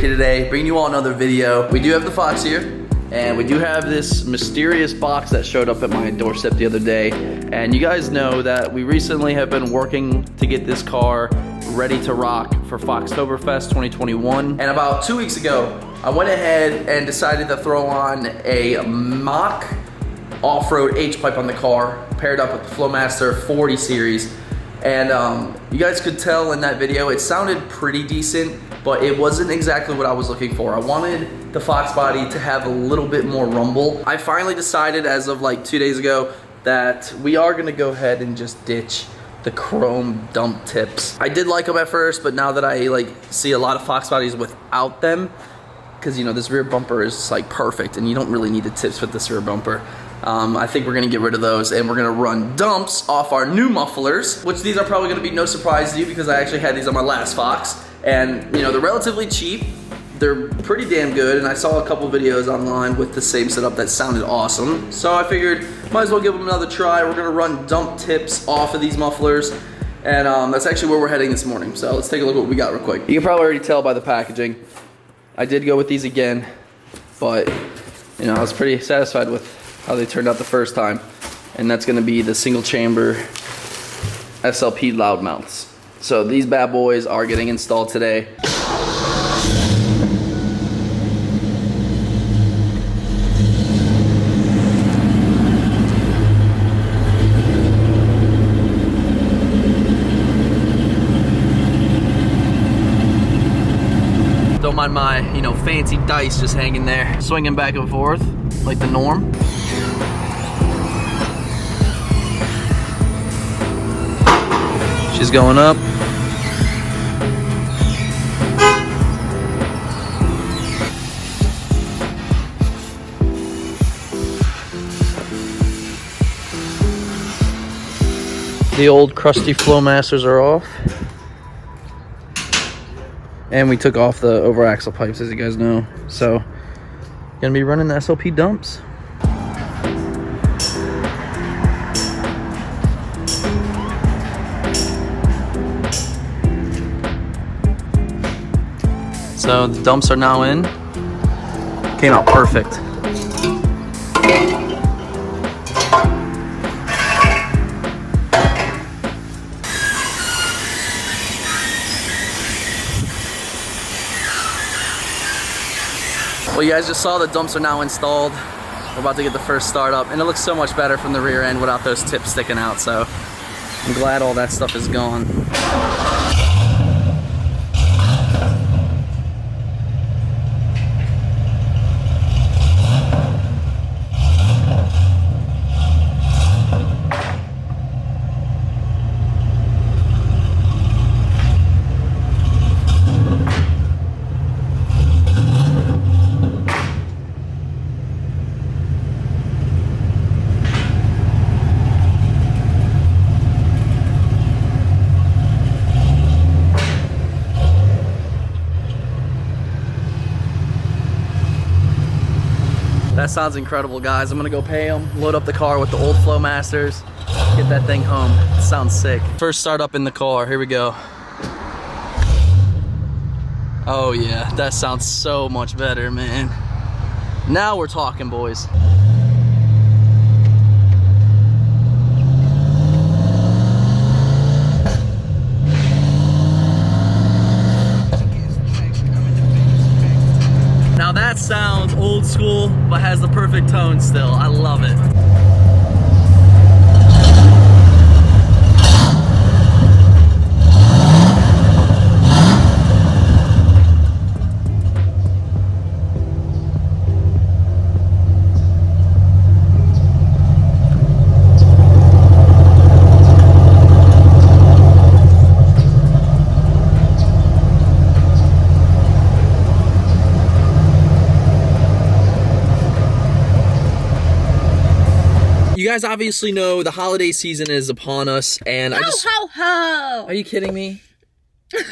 Derek here today, bringing you all another video. We do have the Fox here, and we do have this mysterious box that showed up at my doorstep the other day. And you guys know that we recently have been working to get this car ready to rock for Foxtoberfest 2021. And about 2 weeks ago, I went ahead and decided to throw on a mock off-road H-pipe on the car, paired up with the Flowmaster 40 series. And you guys could tell in that video, it sounded pretty decent, but it wasn't exactly what I was looking for. I wanted the Foxbody to have a little bit more rumble. I finally decided as of like 2 days ago that we are gonna go ahead and just ditch the chrome dump tips. I did like them at first, but now that I see a lot of Foxbodies without them, because you know this rear bumper is like perfect and you don't really need the tips with this rear bumper. I think we're gonna get rid of those and we're gonna run dumps off our new mufflers, which these are probably gonna be no surprise to you because I actually had these on my last Fox. And you know, they're relatively cheap, they're pretty damn good, and I saw a couple videos online with the same setup that sounded awesome. So I figured, might as well give them another try. We're gonna run dump tips off of these mufflers, and that's actually where we're heading this morning. So let's take a look at what we got real quick. You can probably already tell by the packaging. I did go with these again, but you know, I was pretty satisfied with how they turned out the first time. And that's gonna be the single chamber SLP Loudmouths. So these bad boys are getting installed today. Don't mind my, you know, fancy dice just hanging there, swinging back and forth like the norm. She's going up. The old crusty Flowmasters are off. And we took off the over axle pipes, as you guys know. So, gonna be running the SLP dumps. So the dumps are now in. Came out perfect. Well, you guys just saw the dumps are now installed. We're about to get the first start up, and it looks so much better from the rear end without those tips sticking out. So I'm glad all that stuff is gone. That sounds incredible, guys. I'm gonna go pay them, load up the car with the old Flowmasters, get that thing home. It sounds sick. First start up in the car, here we go. Oh yeah, that sounds so much better, man. Now we're talking, boys. That sounds old school, but has the perfect tone still. I love it. You guys obviously know the holiday season is upon us, and ho, ho, ho! Are you kidding me? Merry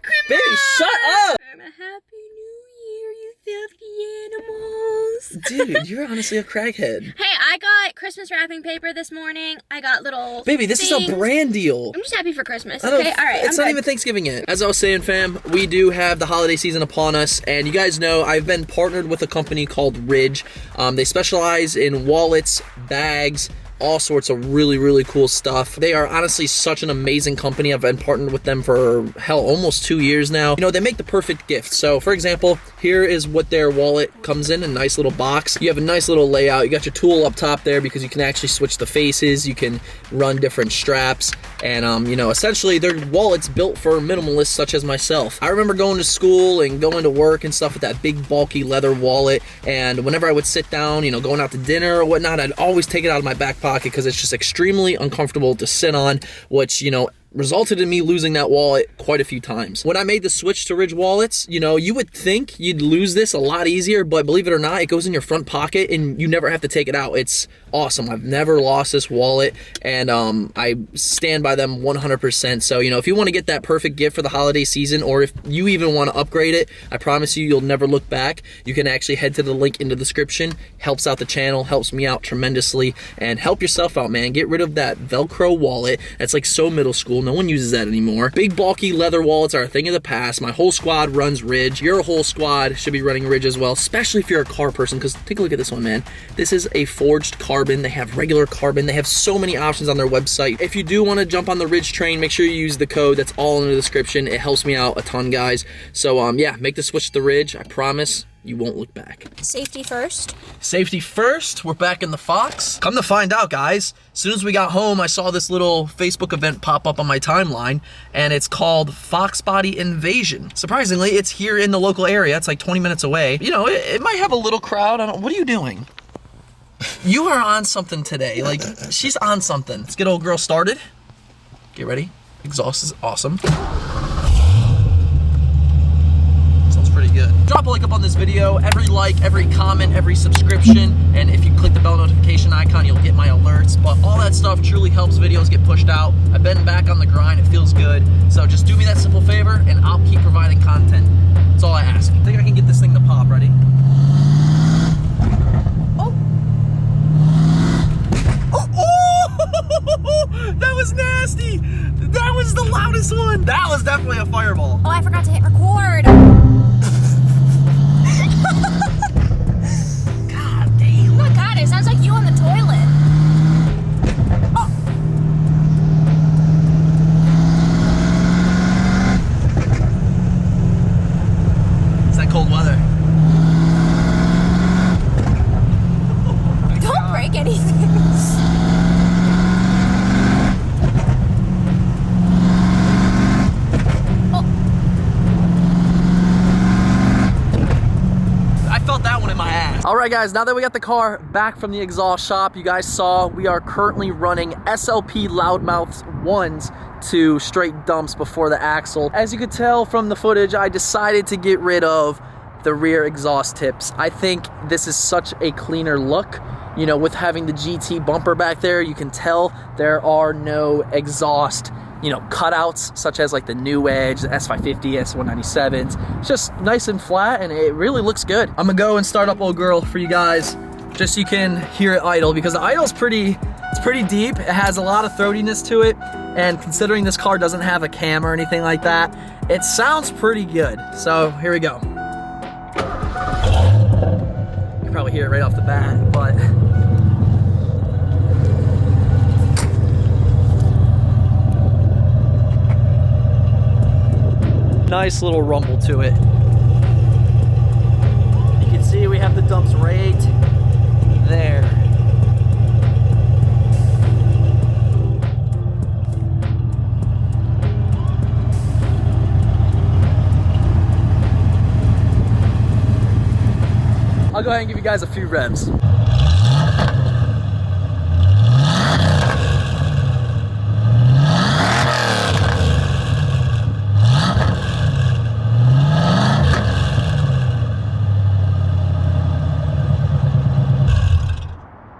Christmas! Baby, shut up! And a Happy New Year, you filthy animals. Dude, you're honestly a crackhead. Hey, I got Christmas wrapping paper this morning. I got little Baby, this things. is a brand deal. I'm just happy for Christmas, okay? All right, it's not even Thanksgiving yet. As I was saying, fam, we do have the holiday season upon us, and you guys know I've been partnered with a company called Ridge. They specialize in wallets, bags, all sorts of really cool stuff. They are honestly such an amazing company. I've been partnered with them for, hell, almost 2 years now. You know, they make the perfect gift. So, for example, here is what their wallet comes in, a nice little box. You have a nice little layout. You got your tool up top there because you can actually switch the faces. You can run different straps. And, you know, essentially, their wallet's built for minimalists such as myself. I remember going to school and going to work and stuff with that big, bulky leather wallet. And whenever I would sit down, you know, going out to dinner or whatnot, I'd always take it out of my back pocket because it's just extremely uncomfortable to sit on, which, you know, resulted in me losing that wallet quite a few times. When I made the switch to Ridge wallets, you know, you would think you'd lose this a lot easier, but believe it or not, it goes in your front pocket and you never have to take it out. It's awesome. I've never lost this wallet, and I stand by them 100%. So, you know, if you want to get that perfect gift for the holiday season, or if you even want to upgrade it, I promise you, you'll never look back. You can actually head to the link in the description. Helps out the channel, helps me out tremendously, and help yourself out, man. Get rid of that Velcro wallet. That's like so middle school. No one uses that anymore. Big bulky leather wallets are a thing of the past. My whole squad runs Ridge. Your whole squad should be running Ridge as well, especially if you're a car person, because take a look at this one, man. This is a forged carbon. They have regular carbon. They have so many options on their website. If you do want to jump on the Ridge train, make sure you use the code. That's all in the description. It helps me out a ton, guys. So yeah, make the switch to the Ridge. I promise you won't look back. Safety first. Safety first. We're back in the Fox. Come to find out, guys, as soon as we got home, I saw this little Facebook event pop up on my timeline, and it's called Foxbody Invasion. Surprisingly, it's here in the local area. It's like 20 minutes away. You know, it might have a little crowd. What are you doing? You are on something today. Like, she's on something. Let's get old girl started. Get ready. Exhaust is awesome. Pretty good. Drop a like up on this video. Every like, every comment, every subscription, and if you click the bell notification icon, you'll get my alerts. But all that stuff truly helps videos get pushed out. I've been back on the grind. It feels good. So just do me that simple favor, and I'll keep providing content. That's all I ask. I think I can get this thing to pop. Ready? Oh! Oh! That was nasty! That was the loudest one! That was definitely a fireball. Oh, I forgot to hit record. God damn. Oh my god, it sounds like you on the toilet. Oh. It's that cold weather. Oh, don't break anything. Alright guys, now that we got the car back from the exhaust shop, you guys saw we are currently running SLP Loudmouths 1s to straight dumps before the axle. As you could tell from the footage, I decided to get rid of the rear exhaust tips. I think this is such a cleaner look. You know, with having the GT bumper back there, you can tell there are no exhaust, you know, cutouts such as like the New Edge, the S550, S197s. It's just nice and flat, and it really looks good. I'm gonna go and start up old girl for you guys, just so you can hear it idle, because the idle's pretty deep. It has a lot of throatiness to it, and considering this car doesn't have a cam or anything like that, it sounds pretty good. So here we go. You can probably hear it right off the bat, but nice little rumble to it. You can see we have the dumps right there. I'll go ahead and give you guys a few revs.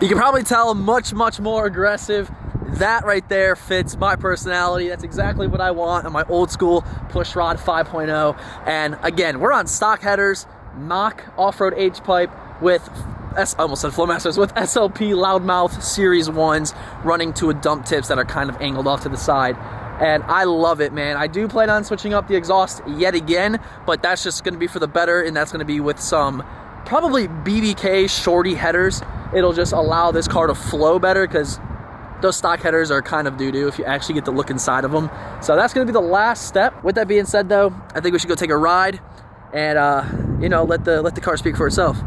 You can probably tell much more aggressive. That right there fits my personality. That's exactly what I want on my old school push rod 5.0. And again, we're on stock headers. mock off-road H-pipe with, I almost said Flowmasters, with SLP Loudmouth Series 1s running to a dump tips that are kind of angled off to the side. And I love it, man. I do plan on switching up the exhaust yet again, but that's just gonna be for the better, and that's gonna be with some probably BBK shorty headers. It'll just allow this car to flow better, because those stock headers are kind of doo-doo if you actually get to look inside of them. So that's gonna be the last step. With that being said though, I think we should go take a ride and you know, let the car speak for itself.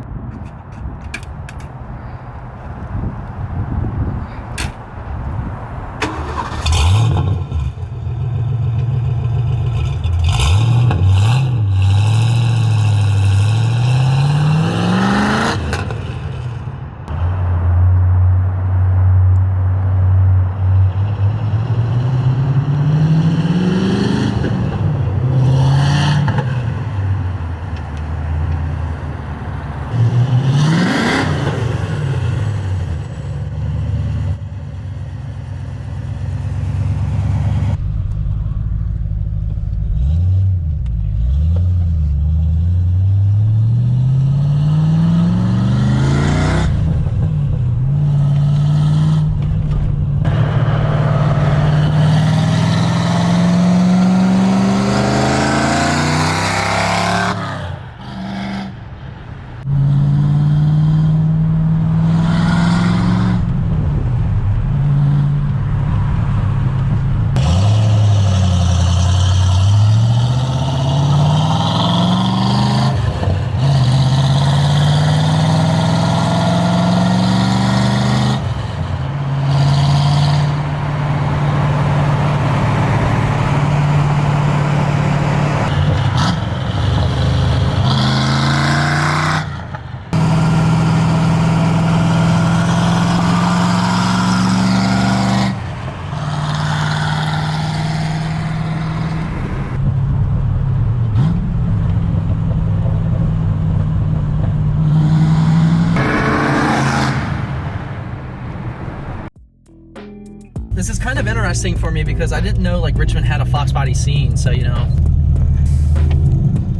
This is kind of interesting for me because I didn't know like Richmond had a Foxbody scene, so you know.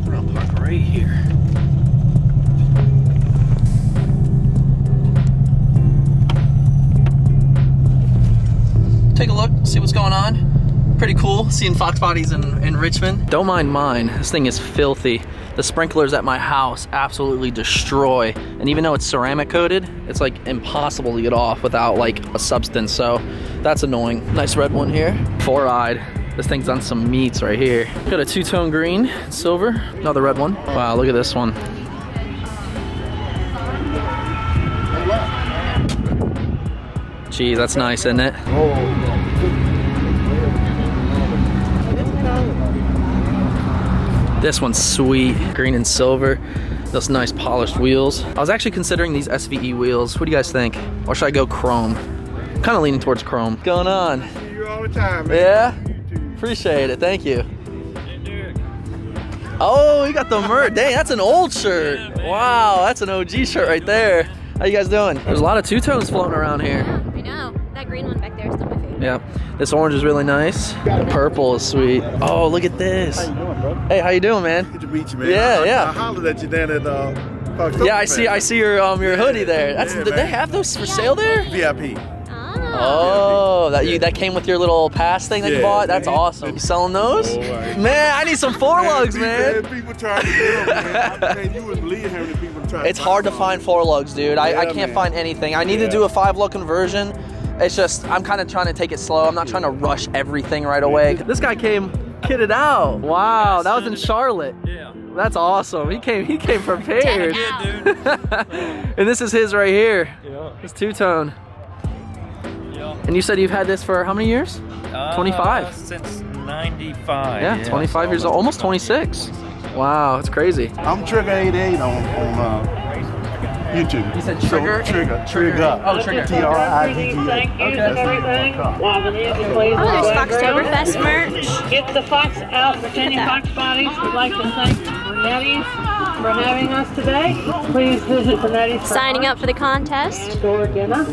We're gonna park right here. Take a look, see what's going on. Pretty cool seeing Foxbodies in Richmond. Don't mind mine, this thing is filthy. The sprinklers at my house absolutely destroy. And even though it's ceramic coated, it's like impossible to get off without like a substance. So that's annoying. Nice red one here. 4-eyed. This thing's on some meats right here. Got a two-tone green, silver, another red one. Wow, look at this one. Geez, that's nice, isn't it? This one's sweet, green and silver. Those nice polished wheels. I was actually considering these SVE wheels. What do you guys think? Or should I go chrome? Kind of leaning towards chrome. What's going on? See you all the time, man. Yeah? Appreciate it, thank you. Oh, you got the merch. Dang, that's an old shirt. Wow, that's an OG shirt right there. How you guys doing? There's a lot of two-tones floating around here. I know. That green one back there is still my favorite. Yeah, this orange is really nice. The purple is sweet. Oh, look at this. How you doing, bro? Hey, how you doing, man? Good to meet you, man. Yeah. I hollered at you down at Foxbody. Yeah, I see your hoodie there. That's Yeah, did they man. have those for sale there? VIP. Oh, that came with your little pass thing that you Yeah, bought? That's man. awesome. You selling those? Oh, right. Man, I need some four lugs, man. People trying to get them, man. You wouldn't believe how many people trying It's hard to find four lugs, dude. I Yeah, can't man. find anything. I need to do a 5-lug conversion. It's just, I'm kind of trying to take it slow. I'm not trying to rush everything right away. This guy came kitted out. Wow, that was in Charlotte. Yeah. That's awesome. He came prepared. Yeah, And this is his right here. Yeah. It's two-tone. Yeah. And you said you've had this for how many years? 25. Since 95. Yeah, 25 years old, almost 26. Wow, it's crazy. I'm Trigger 88 on YouTube. You said So, Trigger? Trigger. Oh, Trigger. Trigger. Thank you and everything. While the music plays Oh, there's in the background. Foxtoberfest merch. Get the Fox out for 10 Look at Fox Bodies. We'd like to thank Bernetti's for having us today. Please visit Bernetti's. Signing up for the contest. Door dinner.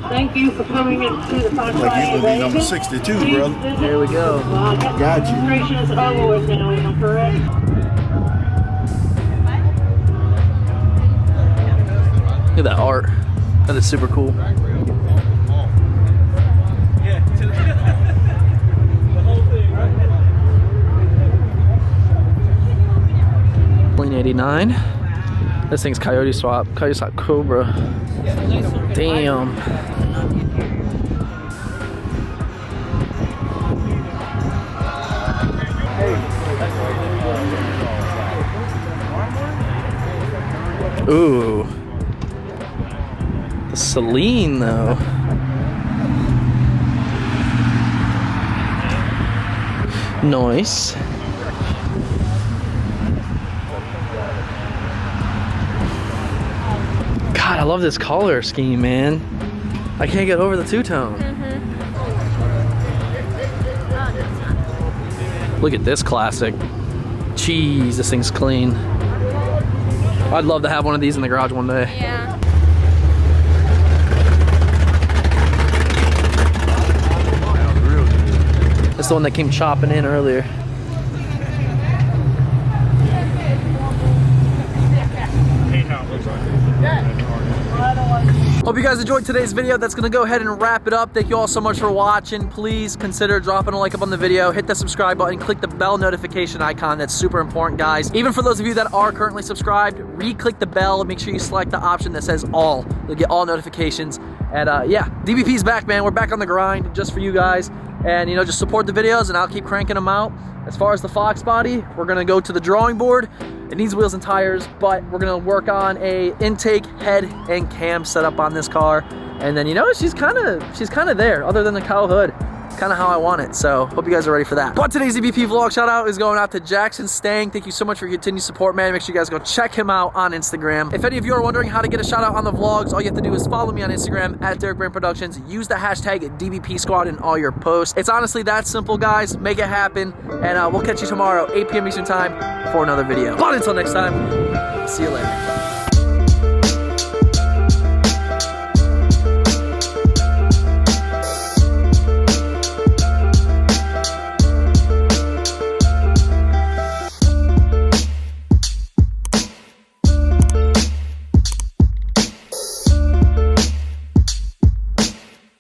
Thank you for coming into the Fox Like Body you're gonna be number Invasion. 62, Please brother. visit. Here we go. Got you. Registration is over with now, am I correct? Look at that art. That is super cool. Clean 89. This thing's Coyote Swap Cobra. Damn. Ooh. The Celine though. Nice. God, I love this color scheme, man. I can't get over the two-tone. Look at this classic. Jeez, this thing's clean. I'd love to have one of these in the garage one day. Yeah. That's the one that came chopping in earlier. Hope you guys enjoyed today's video. That's gonna go ahead and wrap it up. Thank you all so much for watching. Please consider dropping a like up on the video, hit the subscribe button, click the bell notification icon. That's super important, guys. Even for those of you that are currently subscribed, re-click the bell. Make sure you select the option that says all. You'll get all notifications. And yeah, DBP's back, man. We're back on the grind just for you guys. And you know, just support the videos and I'll keep cranking them out. As far as the Foxbody, we're gonna go to the drawing board. It needs wheels and tires, but we're gonna work on a intake, head, and cam setup on this car. And then, you know, she's kind of there, other than the cow hood. It's kind of how I want it. So hope you guys are ready for that. But today's DBP vlog shout out is going out to Jackson Stang. Thank you so much for your continued support, man. Make sure you guys go check him out on Instagram. If any of you are wondering how to get a shout out on the vlogs, all you have to do is follow me on Instagram at DerekBaranProductions. Use the hashtag DBP Squad in all your posts. It's honestly that simple, guys. Make it happen. And we'll catch you tomorrow, 8 p.m. Eastern time for another video. But until next time, see you later.